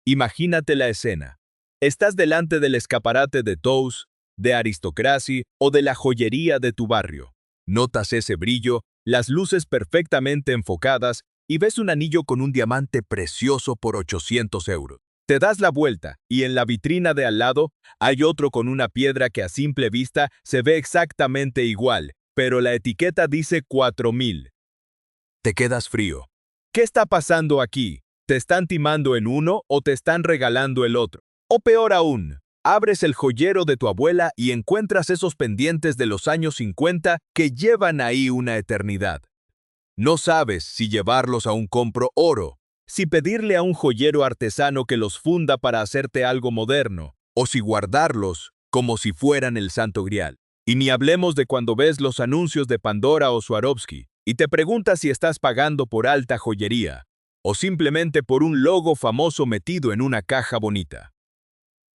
Imagínate la escena. Estás delante del escaparate de Tous, de Aristocracy o de la joyería de tu barrio. Notas ese brillo, las luces perfectamente enfocadas y ves un anillo con un diamante precioso por 800 euros. Te das la vuelta y en la vitrina de al lado hay otro con una piedra que a simple vista se ve exactamente igual, pero la etiqueta dice 4000. Te quedas frío. ¿Qué está pasando aquí? ¿Te están timando en uno o te están regalando el otro? O peor aún, abres el joyero de tu abuela y encuentras esos pendientes de los años 50 que llevan ahí una eternidad. No sabes si llevarlos a un compro oro, si pedirle a un joyero artesano que los funda para hacerte algo moderno, o si guardarlos como si fueran el Santo Grial. Y ni hablemos de cuando ves los anuncios de Pandora o Swarovski y te preguntas si estás pagando por alta joyería o simplemente por un logo famoso metido en una caja bonita.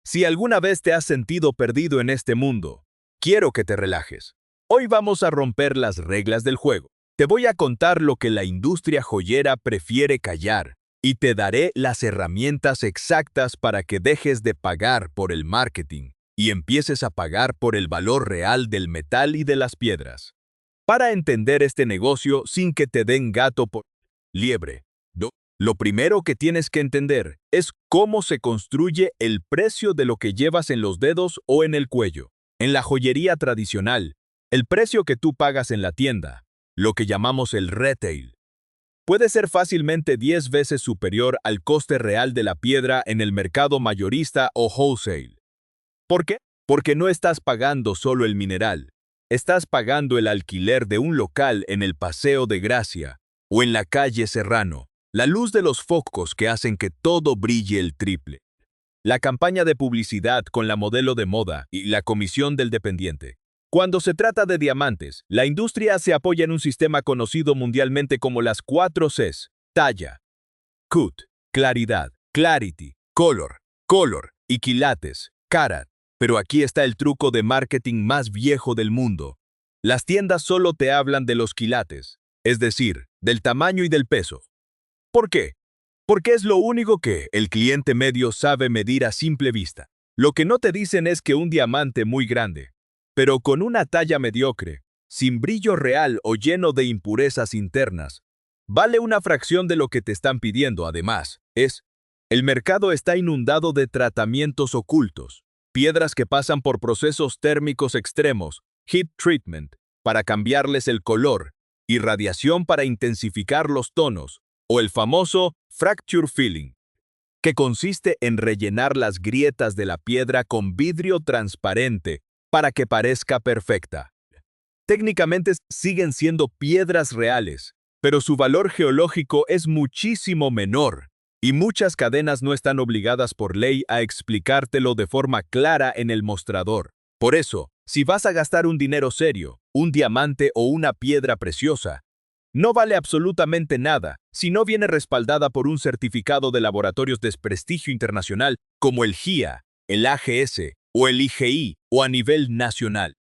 Si alguna vez te has sentido perdido en este mundo, quiero que te relajes. Hoy vamos a romper las reglas del juego. Te voy a contar lo que la industria joyera prefiere callar y te daré las herramientas exactas para que dejes de pagar por el marketing y empieces a pagar por el valor real del metal y de las piedras. Para entender este negocio sin que te den gato por liebre, lo primero que tienes que entender es cómo se construye el precio de lo que llevas en los dedos o en el cuello. En la joyería tradicional, el precio que tú pagas en la tienda, lo que llamamos el retail, puede ser fácilmente 10 veces superior al coste real de la piedra en el mercado mayorista o wholesale. ¿Por qué? Porque no estás pagando solo el mineral, estás pagando el alquiler de un local en el Paseo de Gracia o en la calle Serrano, la luz de los focos que hacen que todo brille el triple, la campaña de publicidad con la modelo de moda y la comisión del dependiente. Cuando se trata de diamantes, la industria se apoya en un sistema conocido mundialmente como las 4 Cs: talla, cut, claridad, clarity, color y quilates, carat. Pero aquí está el truco de marketing más viejo del mundo. Las tiendas solo te hablan de los quilates, es decir, del tamaño y del peso. ¿Por qué? Porque es lo único que el cliente medio sabe medir a simple vista. Lo que no te dicen es que un diamante muy grande, pero con una talla mediocre, sin brillo real o lleno de impurezas internas, vale una fracción de lo que te están pidiendo. Además, el mercado está inundado de tratamientos ocultos, piedras que pasan por procesos térmicos extremos, heat treatment, para cambiarles el color, y radiación para intensificar los tonos, o el famoso fracture filling, que consiste en rellenar las grietas de la piedra con vidrio transparente para que parezca perfecta. Técnicamente siguen siendo piedras reales, pero su valor geológico es muchísimo menor, y muchas cadenas no están obligadas por ley a explicártelo de forma clara en el mostrador. Por eso, si vas a gastar un dinero serio, un diamante o una piedra preciosa, no vale absolutamente nada si no viene respaldada por un certificado de laboratorios de prestigio internacional como el GIA, el AGS o el IGI o a nivel nacional,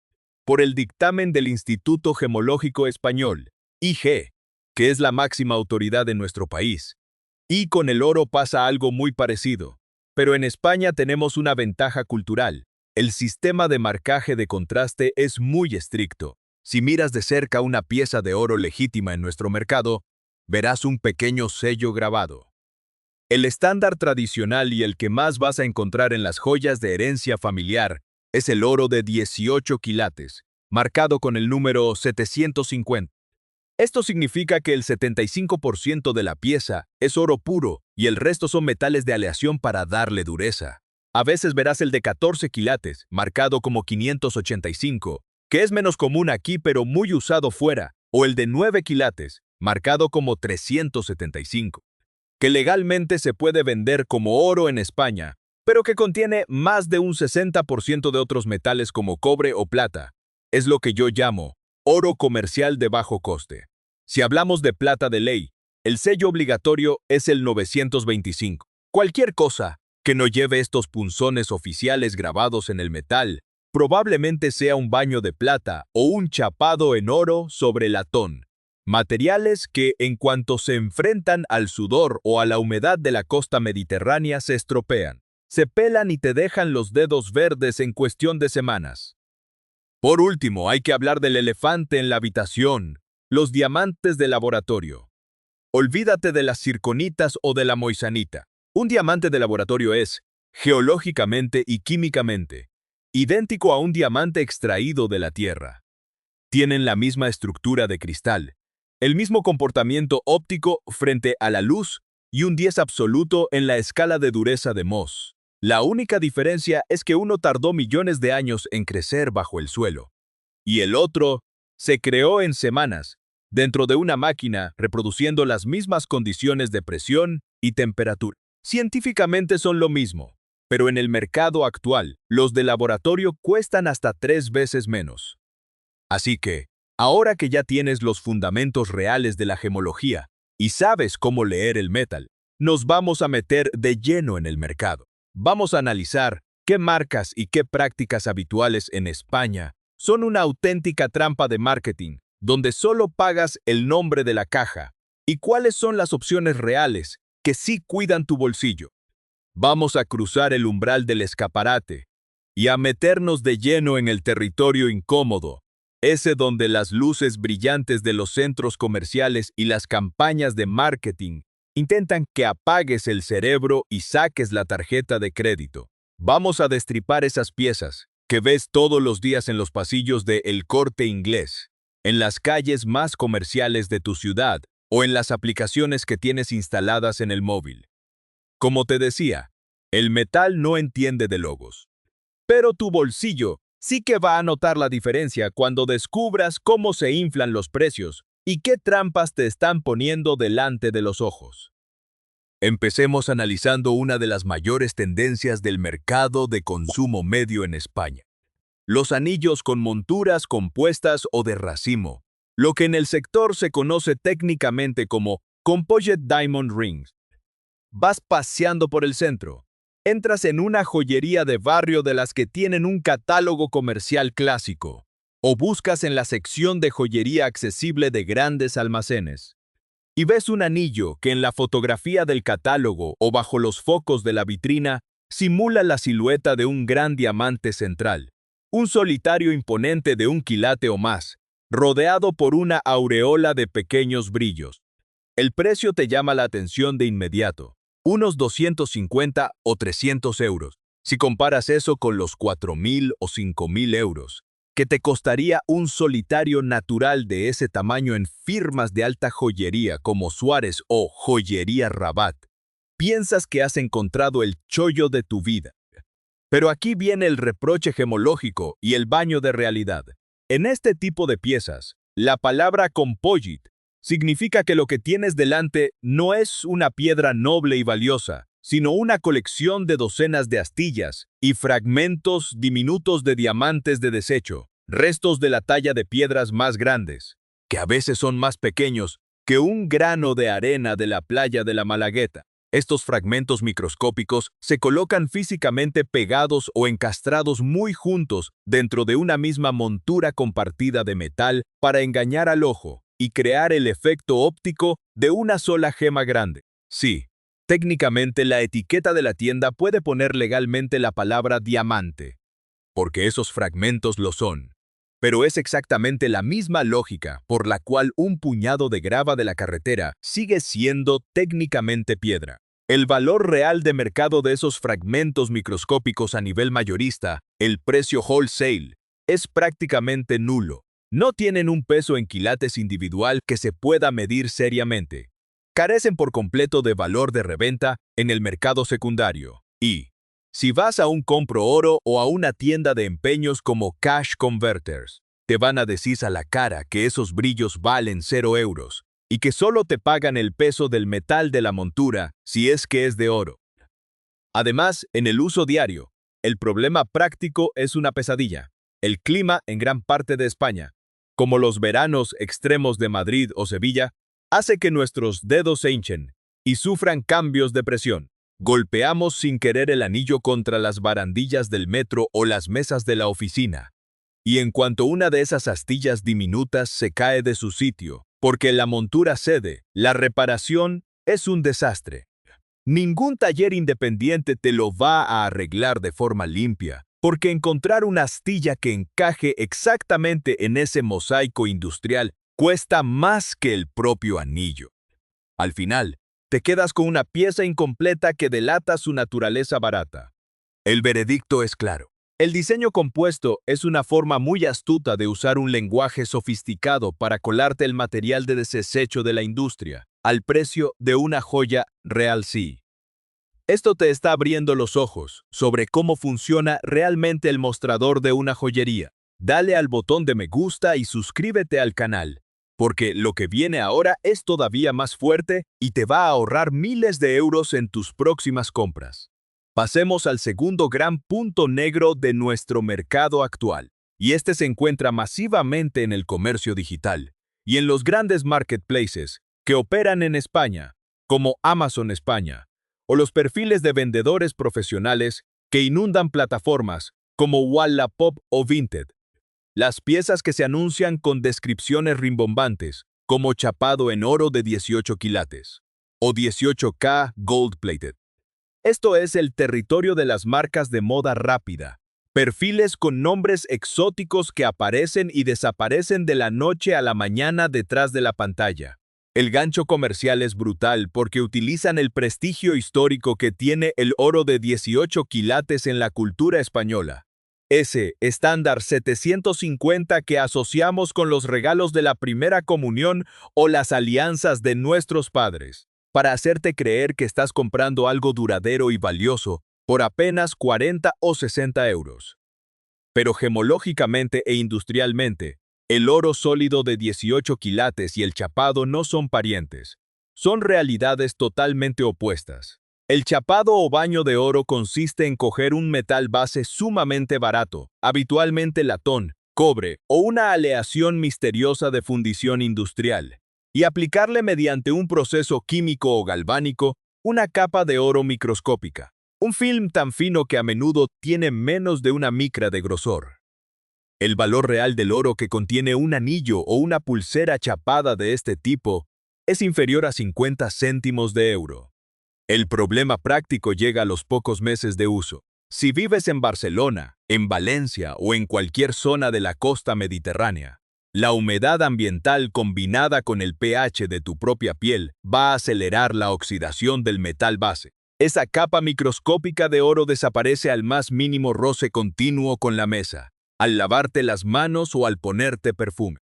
por el dictamen del Instituto Gemológico Español, IG, que es la máxima autoridad en nuestro país. Y con el oro pasa algo muy parecido, pero en España tenemos una ventaja cultural. El sistema de marcaje de contraste es muy estricto. Si miras de cerca una pieza de oro legítima en nuestro mercado, verás un pequeño sello grabado. El estándar tradicional y el que más vas a encontrar en las joyas de herencia familiar es el oro de 18 quilates, marcado con el número 750. Esto significa que el 75% de la pieza es oro puro y el resto son metales de aleación para darle dureza. A veces verás el de 14 quilates, marcado como 585, que es menos común aquí pero muy usado fuera, o el de 9 quilates, marcado como 375, que legalmente se puede vender como oro en España, pero que contiene más de un 60% de otros metales como cobre o plata. Es lo que yo llamo oro comercial de bajo coste. Si hablamos de plata de ley, el sello obligatorio es el 925. Cualquier cosa que no lleve estos punzones oficiales grabados en el metal, probablemente sea un baño de plata o un chapado en oro sobre latón. Materiales que, en cuanto se enfrentan al sudor o a la humedad de la costa mediterránea, se estropean, se pelan y te dejan los dedos verdes en cuestión de semanas. Por último, hay que hablar del elefante en la habitación, los diamantes de laboratorio. Olvídate de las zirconitas o de la moisanita. Un diamante de laboratorio es, geológicamente y químicamente, idéntico a un diamante extraído de la tierra. Tienen la misma estructura de cristal, el mismo comportamiento óptico frente a la luz y un 10 absoluto en la escala de dureza de Mohs. La única diferencia es que uno tardó millones de años en crecer bajo el suelo, y el otro se creó en semanas, dentro de una máquina reproduciendo las mismas condiciones de presión y temperatura. Científicamente son lo mismo, pero en el mercado actual, los de laboratorio cuestan hasta 3 veces menos. Así que, ahora que ya tienes los fundamentos reales de la gemología y sabes cómo leer el metal, nos vamos a meter de lleno en el mercado. Vamos a analizar qué marcas y qué prácticas habituales en España son una auténtica trampa de marketing, donde solo pagas el nombre de la caja, y cuáles son las opciones reales que sí cuidan tu bolsillo. Vamos a cruzar el umbral del escaparate y a meternos de lleno en el territorio incómodo, ese donde las luces brillantes de los centros comerciales y las campañas de marketing intentan que apagues el cerebro y saques la tarjeta de crédito. Vamos a destripar esas piezas que ves todos los días en los pasillos de El Corte Inglés, en las calles más comerciales de tu ciudad o en las aplicaciones que tienes instaladas en el móvil. Como te decía, el metal no entiende de logos, pero tu bolsillo sí que va a notar la diferencia cuando descubras cómo se inflan los precios y qué trampas te están poniendo delante de los ojos. Empecemos analizando una de las mayores tendencias del mercado de consumo medio en España: los anillos con monturas compuestas o de racimo, lo que en el sector se conoce técnicamente como Composite Diamond Rings. Vas paseando por el centro, entras en una joyería de barrio de las que tienen un catálogo comercial clásico, o buscas en la sección de joyería accesible de grandes almacenes, y ves un anillo que en la fotografía del catálogo o bajo los focos de la vitrina simula la silueta de un gran diamante central, un solitario imponente de 1 quilate o más, rodeado por una aureola de pequeños brillos. El precio te llama la atención de inmediato, unos 250 o 300 euros, si comparas eso con los 4.000 o 5.000 euros, que te costaría un solitario natural de ese tamaño en firmas de alta joyería como Suárez o Joyería Rabat. Piensas que has encontrado el chollo de tu vida. Pero aquí viene el reproche gemológico y el baño de realidad. En este tipo de piezas, la palabra composite significa que lo que tienes delante no es una piedra noble y valiosa, sino una colección de docenas de astillas y fragmentos diminutos de diamantes de desecho, restos de la talla de piedras más grandes, que a veces son más pequeños que un grano de arena de la playa de la Malagueta. Estos fragmentos microscópicos se colocan físicamente pegados o encastrados muy juntos dentro de una misma montura compartida de metal para engañar al ojo y crear el efecto óptico de una sola gema grande. Sí, técnicamente la etiqueta de la tienda puede poner legalmente la palabra diamante, porque esos fragmentos lo son. Pero es exactamente la misma lógica por la cual un puñado de grava de la carretera sigue siendo técnicamente piedra. El valor real de mercado de esos fragmentos microscópicos a nivel mayorista, el precio wholesale, es prácticamente nulo. No tienen un peso en quilates individual que se pueda medir seriamente. Carecen por completo de valor de reventa en el mercado secundario. Y si vas a un compro oro o a una tienda de empeños como Cash Converters, te van a decir a la cara que esos brillos valen 0 euros y que solo te pagan el peso del metal de la montura si es que es de oro. Además, en el uso diario, el problema práctico es una pesadilla. El clima en gran parte de España, como los veranos extremos de Madrid o Sevilla, hace que nuestros dedos se hinchen y sufran cambios de presión. Golpeamos sin querer el anillo contra las barandillas del metro o las mesas de la oficina. Y en cuanto una de esas astillas diminutas se cae de su sitio, Porque la montura cede, la reparación es un desastre. Ningún taller independiente te lo va a arreglar de forma limpia, porque encontrar una astilla que encaje exactamente en ese mosaico industrial cuesta más que el propio anillo. Al final, te quedas con una pieza incompleta que delata su naturaleza barata. El veredicto es claro. El diseño compuesto es una forma muy astuta de usar un lenguaje sofisticado para colarte el material de desecho de la industria, al precio de una joya real sí. Esto te está abriendo los ojos sobre cómo funciona realmente el mostrador de una joyería. Dale al botón de me gusta y suscríbete al canal, porque lo que viene ahora es todavía más fuerte y te va a ahorrar miles de euros en tus próximas compras. Pasemos al segundo gran punto negro de nuestro mercado actual, y este se encuentra masivamente en el comercio digital y en los grandes marketplaces que operan en España, como Amazon España, o los perfiles de vendedores profesionales que inundan plataformas como Wallapop o Vinted. Las piezas que se anuncian con descripciones rimbombantes, como chapado en oro de 18 quilates o 18K gold plated. Esto es el territorio de las marcas de moda rápida, perfiles con nombres exóticos que aparecen y desaparecen de la noche a la mañana detrás de la pantalla. El gancho comercial es brutal porque utilizan el prestigio histórico que tiene el oro de 18 quilates en la cultura española. Ese estándar 750 que asociamos con los regalos de la primera comunión o las alianzas de nuestros padres, para hacerte creer que estás comprando algo duradero y valioso por apenas 40 o 60 euros. Pero gemológicamente e industrialmente, el oro sólido de 18 quilates y el chapado no son parientes. Son realidades totalmente opuestas. El chapado o baño de oro consiste en coger un metal base sumamente barato, habitualmente latón, cobre o una aleación misteriosa de fundición industrial, y aplicarle mediante un proceso químico o galvánico una capa de oro microscópica, un film tan fino que a menudo tiene menos de una micra de grosor. El valor real del oro que contiene un anillo o una pulsera chapada de este tipo es inferior a 50 céntimos de euro. El problema práctico llega a los pocos meses de uso. Si vives en Barcelona, en Valencia o en cualquier zona de la costa mediterránea, la humedad ambiental combinada con el pH de tu propia piel va a acelerar la oxidación del metal base. Esa capa microscópica de oro desaparece al más mínimo roce continuo con la mesa, al lavarte las manos o al ponerte perfume.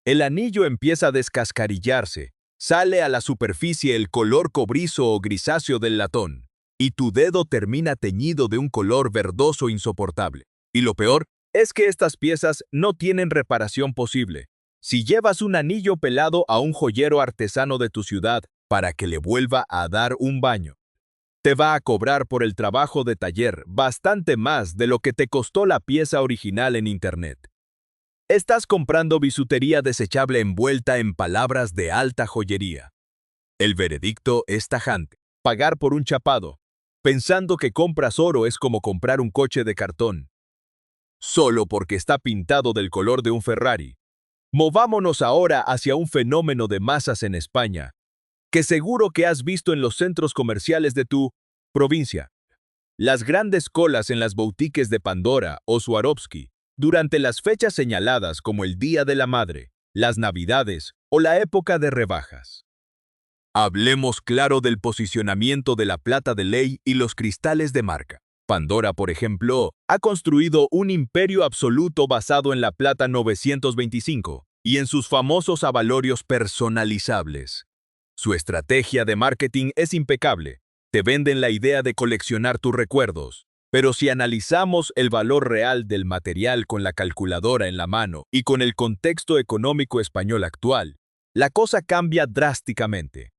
El anillo empieza a descascarillarse. Sale a la superficie el color cobrizo o grisáceo del latón, y tu dedo termina teñido de un color verdoso insoportable. Y lo peor es que estas piezas no tienen reparación posible. Si llevas un anillo pelado a un joyero artesano de tu ciudad para que le vuelva a dar un baño, te va a cobrar por el trabajo de taller bastante más de lo que te costó la pieza original en Internet. Estás comprando bisutería desechable envuelta en palabras de alta joyería. El veredicto es tajante. Pagar por un chapado, pensando que compras oro es como comprar un coche de cartón, solo porque está pintado del color de un Ferrari. Movámonos ahora hacia un fenómeno de masas en España, que seguro que has visto en los centros comerciales de tu provincia. Las grandes colas en las boutiques de Pandora o Swarovski, durante las fechas señaladas como el Día de la Madre, las Navidades o la época de rebajas. Hablemos claro del posicionamiento de la plata de ley y los cristales de marca. Pandora, por ejemplo, ha construido un imperio absoluto basado en la plata 925 y en sus famosos abalorios personalizables. Su estrategia de marketing es impecable. Te venden la idea de coleccionar tus recuerdos. Pero si analizamos el valor real del material con la calculadora en la mano y con el contexto económico español actual, la cosa cambia drásticamente.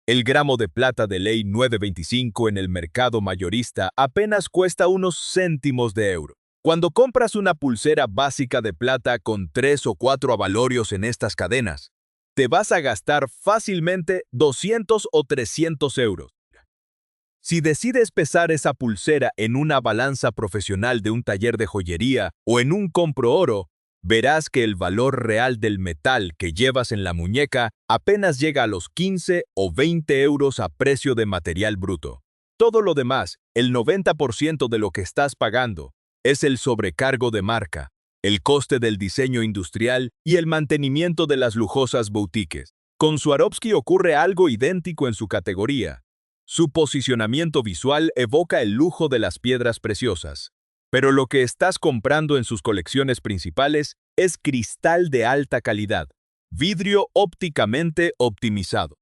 El gramo de plata de ley 925 en el mercado mayorista apenas cuesta unos céntimos de euro. Cuando compras una pulsera básica de plata con 3 o 4 abalorios en estas cadenas, te vas a gastar fácilmente 200 o 300 euros. Si decides pesar esa pulsera en una balanza profesional de un taller de joyería o en un compro oro, verás que el valor real del metal que llevas en la muñeca apenas llega a los 15 o 20 euros a precio de material bruto. Todo lo demás, el 90% de lo que estás pagando, es el sobrecargo de marca, el coste del diseño industrial y el mantenimiento de las lujosas boutiques. Con Swarovski ocurre algo idéntico en su categoría. Su posicionamiento visual evoca el lujo de las piedras preciosas. Pero lo que estás comprando en sus colecciones principales es cristal de alta calidad, vidrio ópticamente optimizado,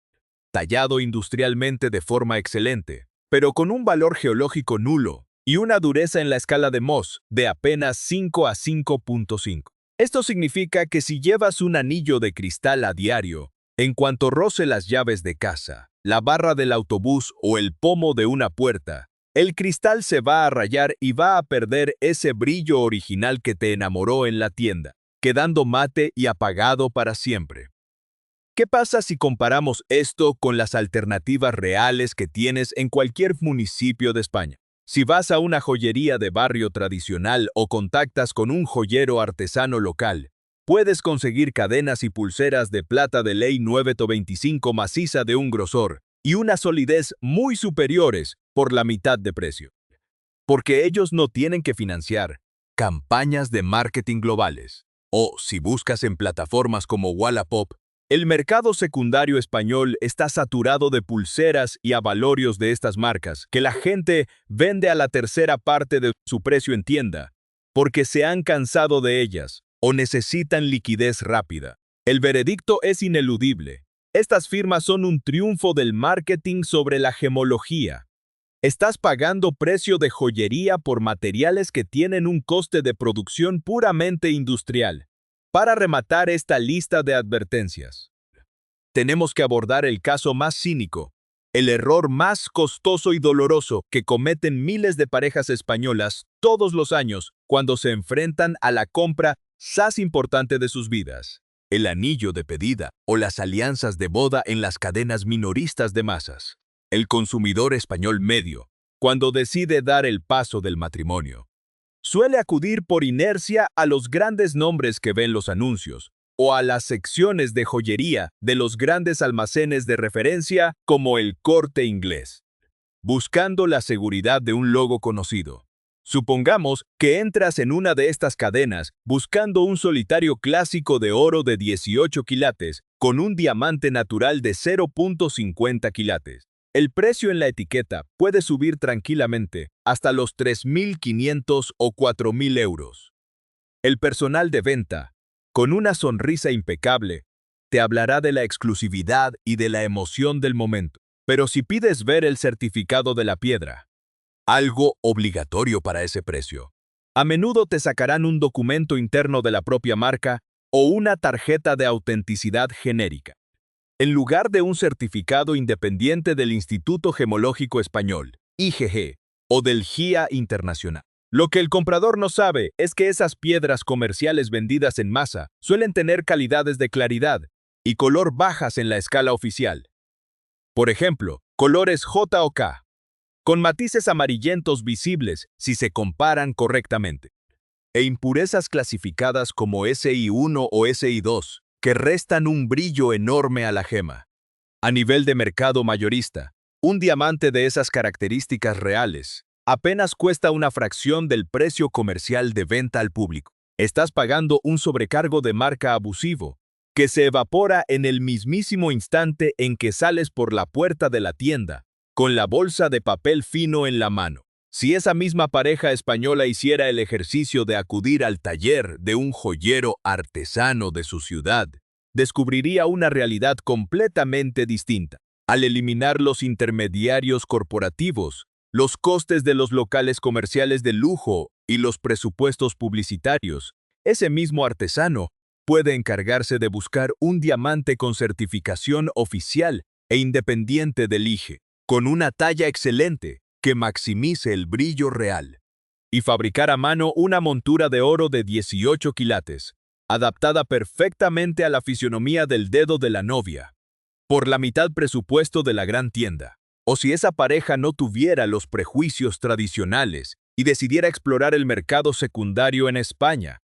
tallado industrialmente de forma excelente, pero con un valor geológico nulo y una dureza en la escala de Mohs de apenas 5 a 5.5. Esto significa que si llevas un anillo de cristal a diario, en cuanto roce las llaves de casa, la barra del autobús o el pomo de una puerta, el cristal se va a rayar y va a perder ese brillo original que te enamoró en la tienda, quedando mate y apagado para siempre. ¿Qué pasa si comparamos esto con las alternativas reales que tienes en cualquier municipio de España? Si vas a una joyería de barrio tradicional o contactas con un joyero artesano local, puedes conseguir cadenas y pulseras de plata de ley 925 maciza de un grosor y una solidez muy superiores por la mitad de precio. Porque ellos no tienen que financiar campañas de marketing globales. O, si buscas en plataformas como Wallapop, el mercado secundario español está saturado de pulseras y abalorios de estas marcas que la gente vende a la tercera parte de su precio en tienda, porque se han cansado de ellas o necesitan liquidez rápida. El veredicto es ineludible. Estas firmas son un triunfo del marketing sobre la gemología. Estás pagando precio de joyería por materiales que tienen un coste de producción puramente industrial. Para rematar esta lista de advertencias, tenemos que abordar el caso más cínico, el error más costoso y doloroso que cometen miles de parejas españolas todos los años cuando se enfrentan a la compra más importante de sus vidas: el anillo de pedida o las alianzas de boda en las cadenas minoristas de masas. El consumidor español medio, cuando decide dar el paso del matrimonio, suele acudir por inercia a los grandes nombres que ven los anuncios o a las secciones de joyería de los grandes almacenes de referencia como el Corte Inglés, buscando la seguridad de un logo conocido. Supongamos que entras en una de estas cadenas buscando un solitario clásico de oro de 18 quilates con un diamante natural de 0.50 quilates. El precio en la etiqueta puede subir tranquilamente hasta los 3.500 o 4.000 euros. El personal de venta, con una sonrisa impecable, te hablará de la exclusividad y de la emoción del momento. Pero si pides ver el certificado de la piedra, algo obligatorio para ese precio, a menudo te sacarán un documento interno de la propia marca o una tarjeta de autenticidad genérica, en lugar de un certificado independiente del Instituto Gemológico Español, IGG, o del GIA Internacional. Lo que el comprador no sabe es que esas piedras comerciales vendidas en masa suelen tener calidades de claridad y color bajas en la escala oficial. Por ejemplo, colores J o K, con matices amarillentos visibles si se comparan correctamente, e impurezas clasificadas como SI1 o SI2, que restan un brillo enorme a la gema. A nivel de mercado mayorista, un diamante de esas características reales apenas cuesta una fracción del precio comercial de venta al público. Estás pagando un sobrecargo de marca abusivo, que se evapora en el mismísimo instante en que sales por la puerta de la tienda, con la bolsa de papel fino en la mano. Si esa misma pareja española hiciera el ejercicio de acudir al taller de un joyero artesano de su ciudad, descubriría una realidad completamente distinta. Al eliminar los intermediarios corporativos, los costes de los locales comerciales de lujo y los presupuestos publicitarios, ese mismo artesano puede encargarse de buscar un diamante con certificación oficial e independiente del IGE, con una talla excelente que maximice el brillo real, y fabricar a mano una montura de oro de 18 quilates, adaptada perfectamente a la fisionomía del dedo de la novia, por la mitad presupuesto de la gran tienda. O si esa pareja no tuviera los prejuicios tradicionales y decidiera explorar el mercado secundario en España,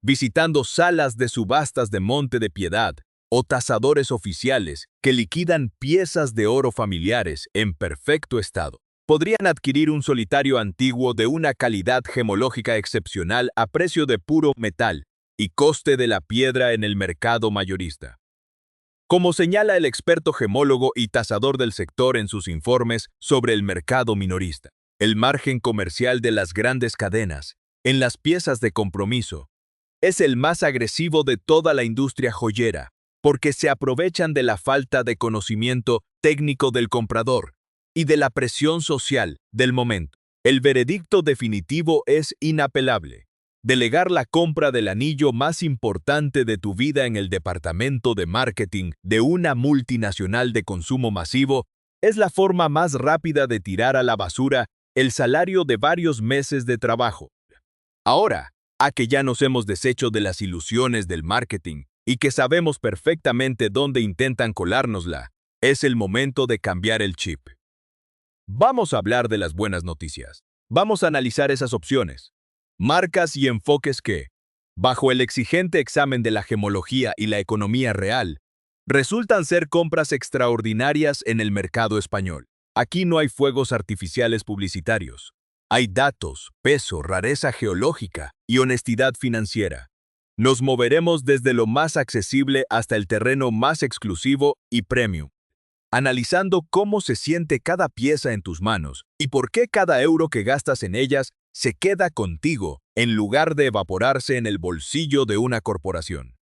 visitando salas de subastas de Monte de Piedad o tasadores oficiales que liquidan piezas de oro familiares en perfecto estado. Podrían adquirir un solitario antiguo de una calidad gemológica excepcional a precio de puro metal y coste de la piedra en el mercado mayorista. Como señala el experto gemólogo y tasador del sector en sus informes sobre el mercado minorista, el margen comercial de las grandes cadenas, en las piezas de compromiso, es el más agresivo de toda la industria joyera, porque se aprovechan de la falta de conocimiento técnico del comprador y de la presión social del momento. El veredicto definitivo es inapelable. Delegar la compra del anillo más importante de tu vida en el departamento de marketing de una multinacional de consumo masivo es la forma más rápida de tirar a la basura el salario de varios meses de trabajo. Ahora, a que ya nos hemos deshecho de las ilusiones del marketing y que sabemos perfectamente dónde intentan colárnosla, es el momento de cambiar el chip. Vamos a hablar de las buenas noticias. Vamos a analizar esas opciones, marcas y enfoques que, bajo el exigente examen de la gemología y la economía real, resultan ser compras extraordinarias en el mercado español. Aquí no hay fuegos artificiales publicitarios. Hay datos, peso, rareza geológica y honestidad financiera. Nos moveremos desde lo más accesible hasta el terreno más exclusivo y premium, analizando cómo se siente cada pieza en tus manos y por qué cada euro que gastas en ellas se queda contigo en lugar de evaporarse en el bolsillo de una corporación.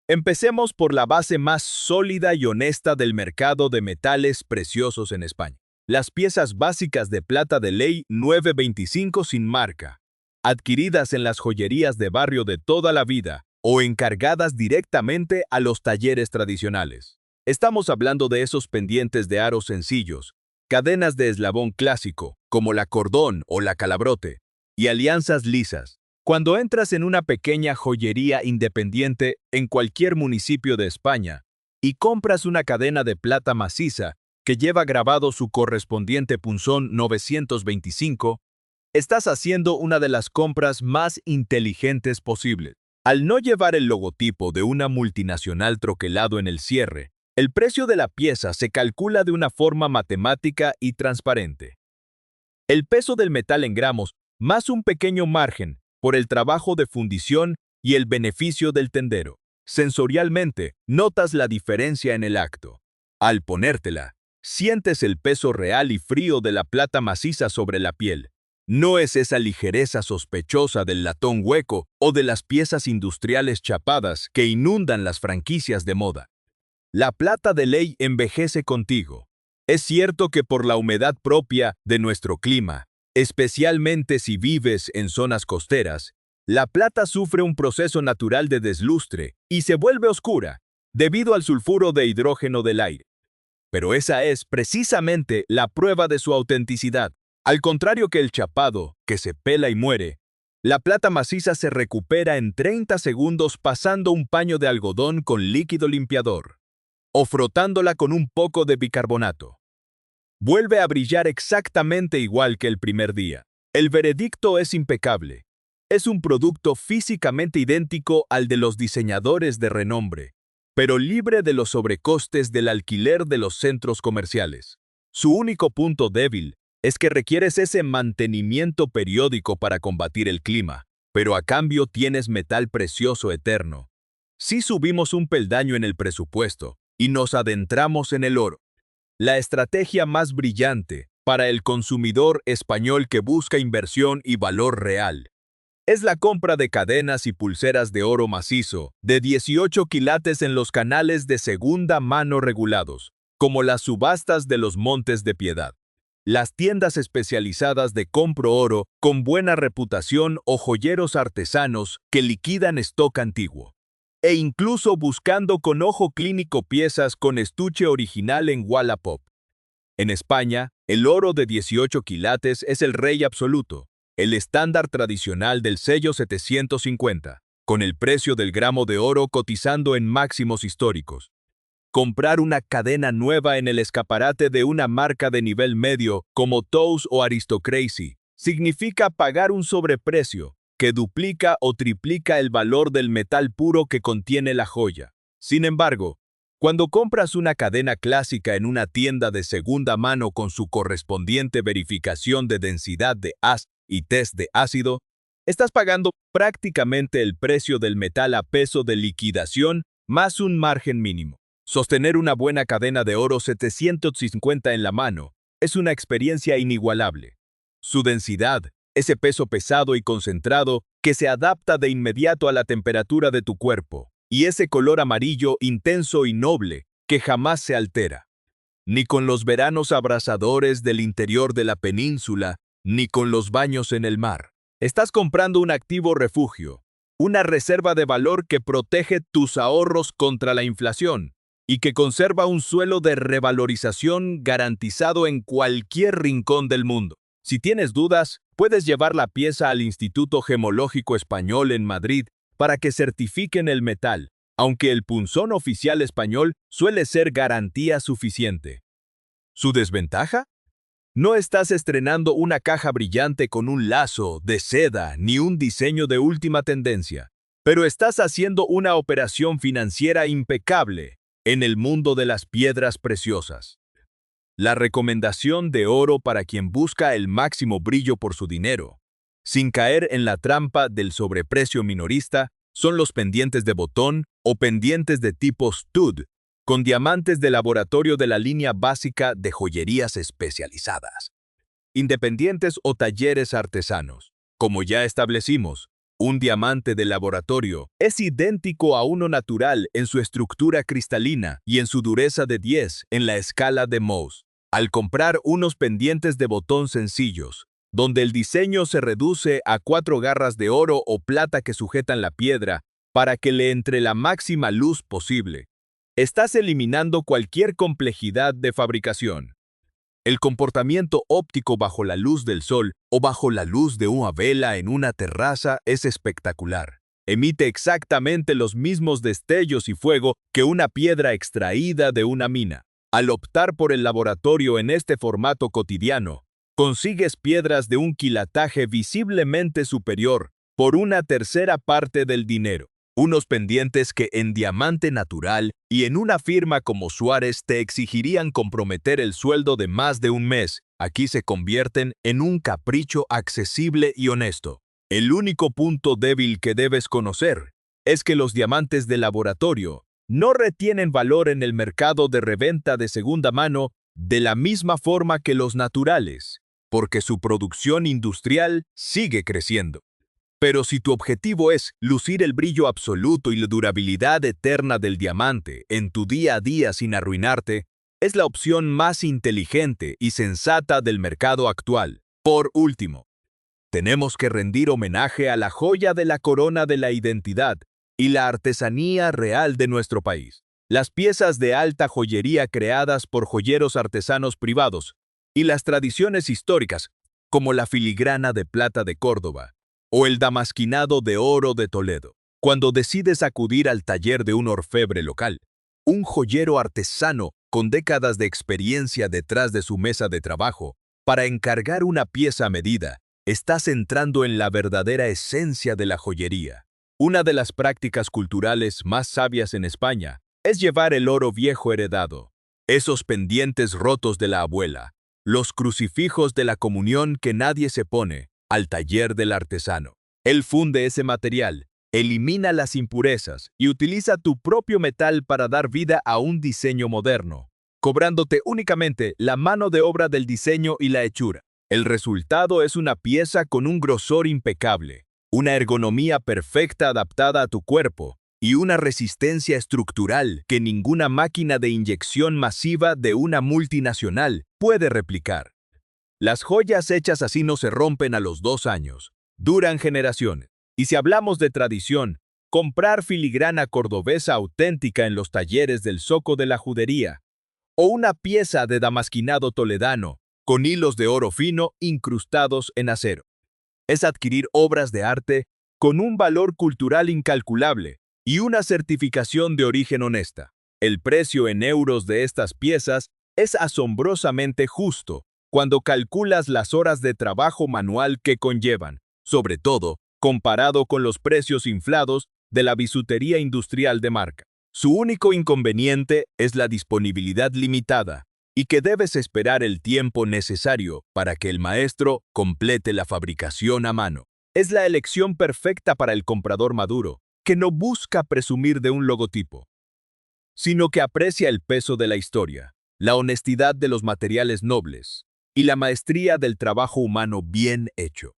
Empecemos por la base más sólida y honesta del mercado de metales preciosos en España. Las piezas básicas de plata de ley 925 sin marca, adquiridas en las joyerías de barrio de toda la vida o encargadas directamente a los talleres tradicionales. Estamos hablando de esos pendientes de aros sencillos, cadenas de eslabón clásico, como la cordón o la calabrote, y alianzas lisas. Cuando entras en una pequeña joyería independiente en cualquier municipio de España y compras una cadena de plata maciza que lleva grabado su correspondiente punzón 925, estás haciendo una de las compras más inteligentes posibles. Al no llevar el logotipo de una multinacional troquelado en el cierre, el precio de la pieza se calcula de una forma matemática y transparente. El peso del metal en gramos más un pequeño margen por el trabajo de fundición y el beneficio del tendero. Sensorialmente, notas la diferencia en el acto. Al ponértela, sientes el peso real y frío de la plata maciza sobre la piel. No es esa ligereza sospechosa del latón hueco o de las piezas industriales chapadas que inundan las franquicias de moda. La plata de ley envejece contigo. Es cierto que por la humedad propia de nuestro clima, especialmente si vives en zonas costeras, la plata sufre un proceso natural de deslustre y se vuelve oscura debido al sulfuro de hidrógeno del aire. Pero esa es precisamente la prueba de su autenticidad. Al contrario que el chapado, que se pela y muere, la plata maciza se recupera en 30 segundos pasando un paño de algodón con líquido limpiador o frotándola con un poco de bicarbonato. Vuelve a brillar exactamente igual que el primer día. El veredicto es impecable. Es un producto físicamente idéntico al de los diseñadores de renombre, pero libre de los sobrecostes del alquiler de los centros comerciales. Su único punto débil es que requieres ese mantenimiento periódico para combatir el clima, pero a cambio tienes metal precioso eterno. Si subimos un peldaño en el presupuesto y nos adentramos en el oro, la estrategia más brillante para el consumidor español que busca inversión y valor real es la compra de cadenas y pulseras de oro macizo de 18 quilates en los canales de segunda mano regulados, como las subastas de los Montes de Piedad, las tiendas especializadas de compro oro con buena reputación o joyeros artesanos que liquidan stock antiguo, e incluso buscando con ojo clínico piezas con estuche original en Wallapop. En España, el oro de 18 quilates es el rey absoluto, el estándar tradicional del sello 750, con el precio del gramo de oro cotizando en máximos históricos. Comprar una cadena nueva en el escaparate de una marca de nivel medio como Tous o Aristocracy significa pagar un sobreprecio que duplica o triplica el valor del metal puro que contiene la joya. Sin embargo, cuando compras una cadena clásica en una tienda de segunda mano con su correspondiente verificación de densidad de haz y test de ácido, estás pagando prácticamente el precio del metal a peso de liquidación más un margen mínimo. Sostener una buena cadena de oro 750 en la mano es una experiencia inigualable. Su densidad, ese peso pesado y concentrado que se adapta de inmediato a la temperatura de tu cuerpo, y ese color amarillo intenso y noble que jamás se altera. Ni con los veranos abrasadores del interior de la península, ni con los baños en el mar. Estás comprando un activo refugio, una reserva de valor que protege tus ahorros contra la inflación y que conserva un suelo de revalorización garantizado en cualquier rincón del mundo. Si tienes dudas, puedes llevar la pieza al Instituto Gemológico Español en Madrid para que certifiquen el metal, aunque el punzón oficial español suele ser garantía suficiente. ¿Su desventaja? No estás estrenando una caja brillante con un lazo de seda ni un diseño de última tendencia, pero estás haciendo una operación financiera impecable en el mundo de las piedras preciosas. La recomendación de oro para quien busca el máximo brillo por su dinero, sin caer en la trampa del sobreprecio minorista, son los pendientes de botón o pendientes de tipo stud, con diamantes de laboratorio de la línea básica de joyerías especializadas, independientes o talleres artesanos. Como ya establecimos, un diamante de laboratorio es idéntico a uno natural en su estructura cristalina y en su dureza de 10 en la escala de Mohs. Al comprar unos pendientes de botón sencillos, donde el diseño se reduce a 4 garras de oro o plata que sujetan la piedra para que le entre la máxima luz posible, estás eliminando cualquier complejidad de fabricación. El comportamiento óptico bajo la luz del sol o bajo la luz de una vela en una terraza es espectacular. Emite exactamente los mismos destellos y fuego que una piedra extraída de una mina. Al optar por el laboratorio en este formato cotidiano, consigues piedras de un quilataje visiblemente superior por una tercera parte del dinero. Unos pendientes que en diamante natural y en una firma como Suárez te exigirían comprometer el sueldo de más de un mes, aquí se convierten en un capricho accesible y honesto. El único punto débil que debes conocer es que los diamantes de laboratorio no retienen valor en el mercado de reventa de segunda mano de la misma forma que los naturales, porque su producción industrial sigue creciendo. Pero si tu objetivo es lucir el brillo absoluto y la durabilidad eterna del diamante en tu día a día sin arruinarte, es la opción más inteligente y sensata del mercado actual. Por último, tenemos que rendir homenaje a la joya de la corona de la identidad y la artesanía real de nuestro país. Las piezas de alta joyería creadas por joyeros artesanos privados y las tradiciones históricas, como la filigrana de plata de Córdoba o el damasquinado de oro de Toledo. Cuando decides acudir al taller de un orfebre local, un joyero artesano con décadas de experiencia detrás de su mesa de trabajo, para encargar una pieza a medida, estás entrando en la verdadera esencia de la joyería. Una de las prácticas culturales más sabias en España es llevar el oro viejo heredado, esos pendientes rotos de la abuela, los crucifijos de la comunión que nadie se pone, al taller del artesano. Él funde ese material, elimina las impurezas y utiliza tu propio metal para dar vida a un diseño moderno, cobrándote únicamente la mano de obra del diseño y la hechura. El resultado es una pieza con un grosor impecable, una ergonomía perfecta adaptada a tu cuerpo y una resistencia estructural que ninguna máquina de inyección masiva de una multinacional puede replicar. Las joyas hechas así no se rompen a los 2 años, duran generaciones. Y si hablamos de tradición, comprar filigrana cordobesa auténtica en los talleres del Zoco de la Judería, o una pieza de damasquinado toledano, con hilos de oro fino incrustados en acero. Es adquirir obras de arte con un valor cultural incalculable y una certificación de origen honesta. El precio en euros de estas piezas es asombrosamente justo cuando calculas las horas de trabajo manual que conllevan, sobre todo comparado con los precios inflados de la bisutería industrial de marca. Su único inconveniente es la disponibilidad limitada y que debes esperar el tiempo necesario para que el maestro complete la fabricación a mano. Es la elección perfecta para el comprador maduro, que no busca presumir de un logotipo, sino que aprecia el peso de la historia, la honestidad de los materiales nobles y la maestría del trabajo humano bien hecho.